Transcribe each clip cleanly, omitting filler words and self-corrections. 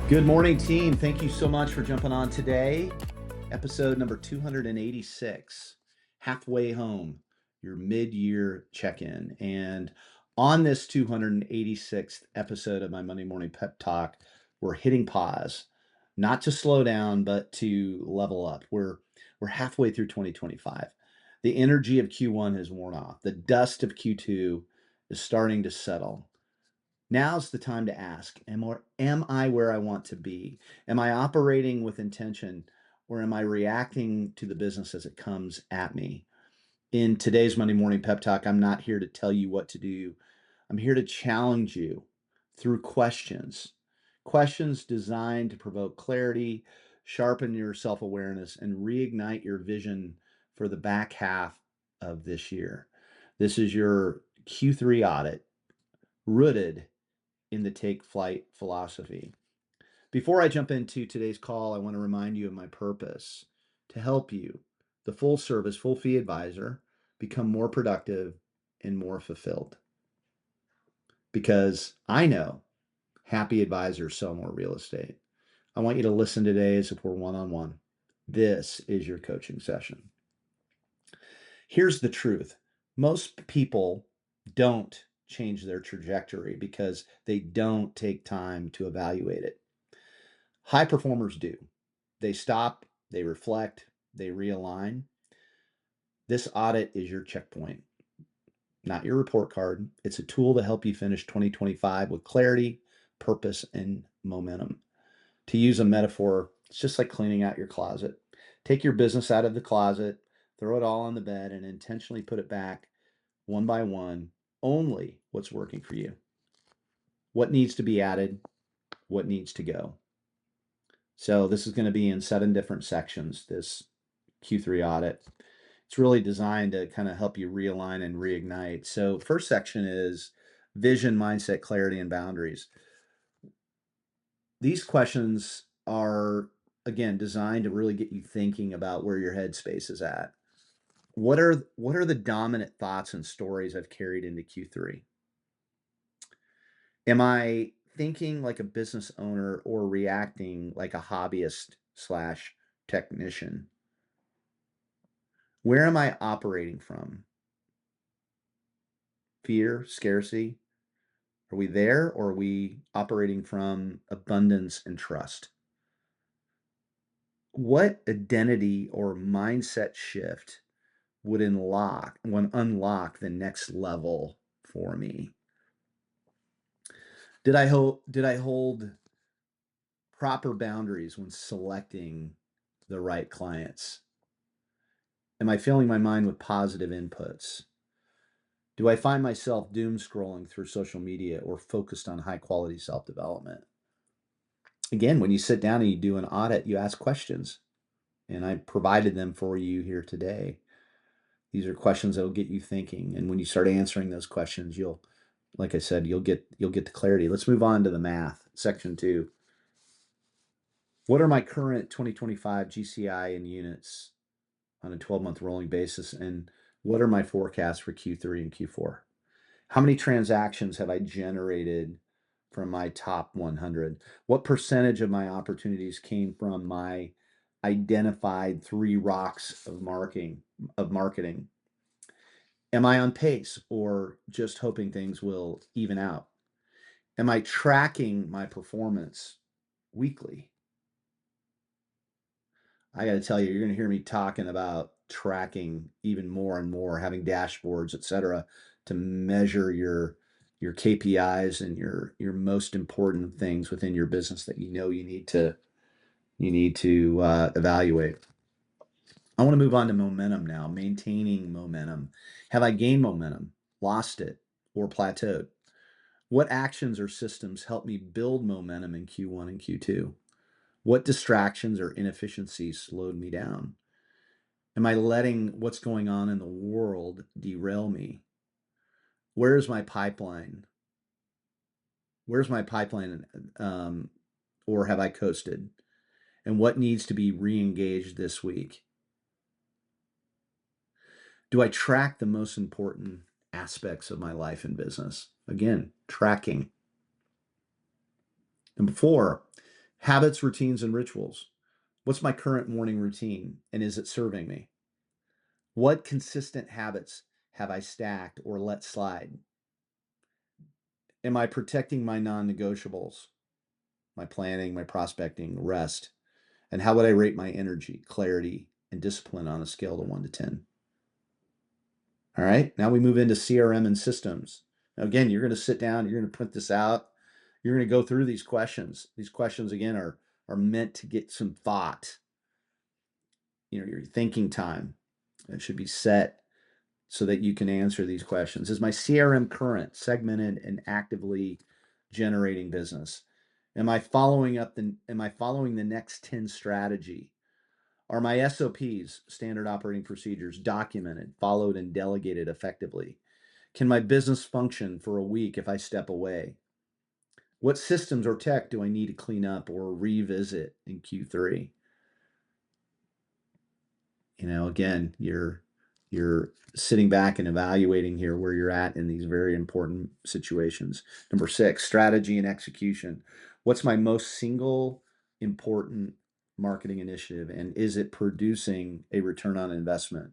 Good morning, team. Thank you so much for jumping on today. Episode number 286, halfway home, your mid-year check-in. And on this 286th episode of my Monday Morning Pep Talk, we're hitting pause, not to slow down, but to level up. We're halfway through 2025. The energy of Q1 has worn off. The dust of Q2 is starting to settle. Now's the time to ask, am I where I want to be? Am I operating with intention, or am I reacting to the business as it comes at me? In today's Monday Morning Pep Talk, I'm not here to tell you what to do. I'm here to challenge you through questions. Questions designed to provoke clarity, sharpen your self-awareness, and reignite your vision for the back half of this year. This is your Q3 audit, rooted in the take flight philosophy. Before I jump into today's call, I want to remind you of my purpose: to help you, the full service, full fee advisor, become more productive and more fulfilled. Because I know happy advisors sell more real estate. I want you to listen today as if we're one-on-one. This is your coaching session. Here's the truth. Most people don't change their trajectory because they don't take time to evaluate it. High performers do. They stop, they reflect, they realign. This audit is your checkpoint, not your report card. It's a tool to help you finish 2025 with clarity, purpose, and momentum. To use a metaphor, it's just like cleaning out your closet. Take your business out of the closet, throw it all on the bed, and intentionally put it back one by one, only what's working for you. What needs to be added, what needs to go. So this is going to be in 7 different sections, this Q3 audit. It's really designed to kind of help you realign and reignite. So first section is vision, mindset, clarity, and boundaries. These questions are, again, designed to really get you thinking about where your headspace is at. What are the dominant thoughts and stories I've carried into Q3? Am I thinking like a business owner or reacting like a hobbyist slash technician? Where am I operating from? Fear, scarcity? Are we there, or are we operating from abundance and trust? What identity or mindset shift would unlock the next level for me? Did I hold proper boundaries when selecting the right clients? Am I filling my mind with positive inputs? Do I find myself doom scrolling through social media or focused on high quality self development? Again, when you sit down and you do an audit, you ask questions, and I provided them for you here today. These are questions that will get you thinking, and when you start answering those questions, like I said, you'll get the clarity. Let's move on to the math, section 2. What are my current 2025 GCI in units on a 12-month rolling basis, and what are my forecasts for Q3 and Q4? How many transactions have I generated from my top 100? What percentage of my opportunities came from my identified 3 rocks of marketing? Am I on pace, or just hoping things will even out? Am I tracking my performance weekly? I got to tell you, you're going to hear me talking about tracking even more and more, having dashboards, etc., to measure your KPIs and your most important things within your business that you need to evaluate. I want to move on to momentum now, maintaining momentum. Have I gained momentum, lost it, or plateaued? What actions or systems help me build momentum in Q1 and Q2? What distractions or inefficiencies slowed me down? Am I letting what's going on in the world derail me? Where's my pipeline? Where's my pipeline? Or have I coasted? And what needs to be re-engaged this week? Do I track the most important aspects of my life and business? Again, tracking. Number 4, Habits, routines, and rituals. What's my current morning routine, and is it serving me? What consistent habits have I stacked or let slide? Am I protecting my non-negotiables, my planning, my prospecting, rest? And how would I rate my energy, clarity, and discipline on a scale to 1 to 10? All right, now we move into CRM and systems. Now, again, you're going to sit down, you're going to print this out, you're going to go through these questions. These questions, again, are meant to get some thought. Your thinking time. It should be set so that you can answer these questions. Is my CRM current, segmented, and actively generating business? Am I following the next 10 strategy? Are my SOPs, standard operating procedures, documented, followed, and delegated effectively? Can my business function for a week if I step away? What systems or tech do I need to clean up or revisit in Q3? Again, you're sitting back and evaluating here where you're at in these very important situations. Number 6, strategy and execution. What's my most single important marketing initiative, and is it producing a return on investment?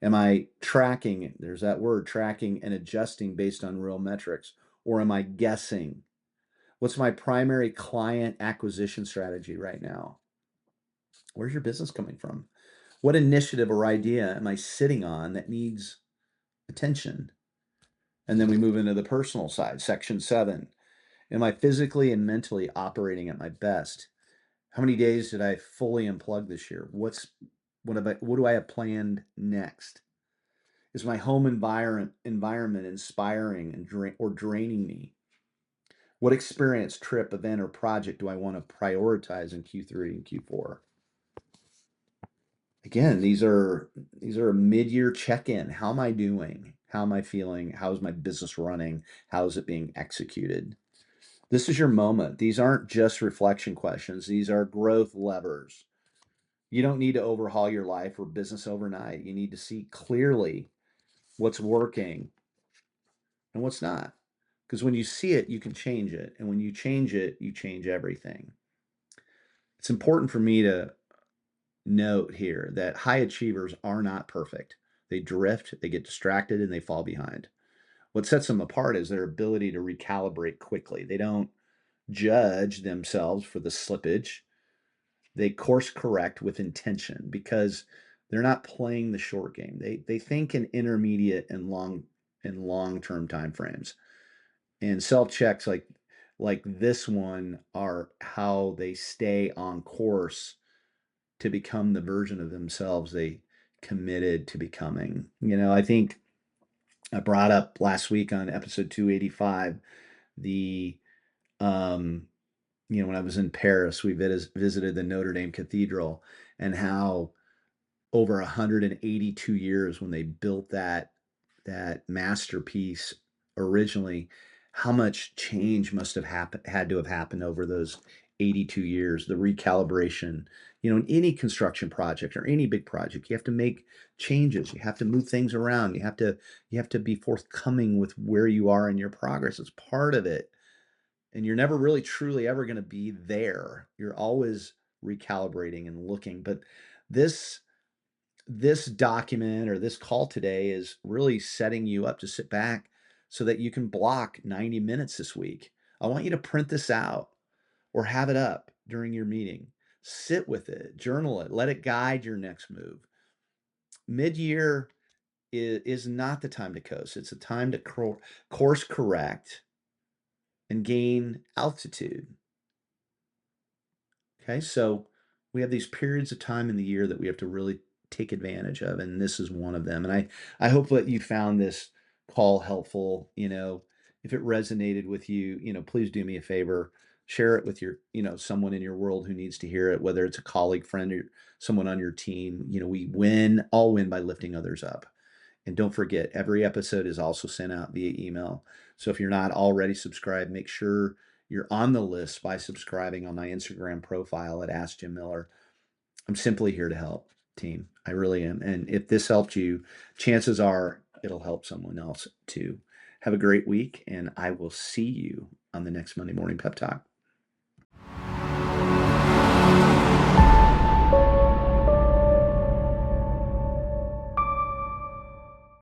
Am I tracking, there's that word, tracking and adjusting based on real metrics, or am I guessing? What's my primary client acquisition strategy right now? Where's your business coming from? What initiative or idea am I sitting on that needs attention? And then we move into the personal side, section 7. Am I physically and mentally operating at my best? How many days did I fully unplug this year? What do I have planned next? Is my home environment inspiring or draining me? What experience, trip, event, or project do I want to prioritize in Q3 and Q4? Again, these are a mid-year check-in. How am I doing? How am I feeling? How is my business running? How is it being executed? This is your moment. These aren't just reflection questions. These are growth levers. You don't need to overhaul your life or business overnight. You need to see clearly what's working and what's not. Because when you see it, you can change it. And when you change it, you change everything. It's important for me to note here that high achievers are not perfect. They drift, they get distracted, and they fall behind. What sets them apart is their ability to recalibrate quickly. They don't judge themselves for the slippage. They course correct with intention because they're not playing the short game. They think in intermediate and long-term time frames. And self-checks like this one are how they stay on course to become the version of themselves they committed to becoming. I think I brought up last week on episode 285 the when I was in Paris, we visited the Notre Dame Cathedral, and how over 182 years when they built that masterpiece originally, how much change must have had to have happened over those 82 years. The recalibration, in any construction project or any big project, you have to make changes. You have to move things around. You have to be forthcoming with where you are in your progress. It's part of it. And you're never really truly ever going to be there. You're always recalibrating and looking. But this this document or this call today is really setting you up to sit back so that you can block 90 minutes this week. I want you to print this out or have it up during your meeting. Sit with it, journal it, let it guide your next move. Mid-year is not the time to coast. It's a time to course correct and gain altitude. Okay, so we have these periods of time in the year that we have to really take advantage of, and this is one of them. And I hope that you found this call helpful. If it resonated with you, please do me a favor, share it with someone in your world who needs to hear it, whether it's a colleague, friend, or someone on your team. We all win by lifting others up. And don't forget, every episode is also sent out via email. So if you're not already subscribed, make sure you're on the list by subscribing on my Instagram profile at Ask Jim Miller. I'm simply here to help, team. I really am. And if this helped you, chances are it'll help someone else too. Have a great week, and I will see you on the next Monday Morning Pep Talk.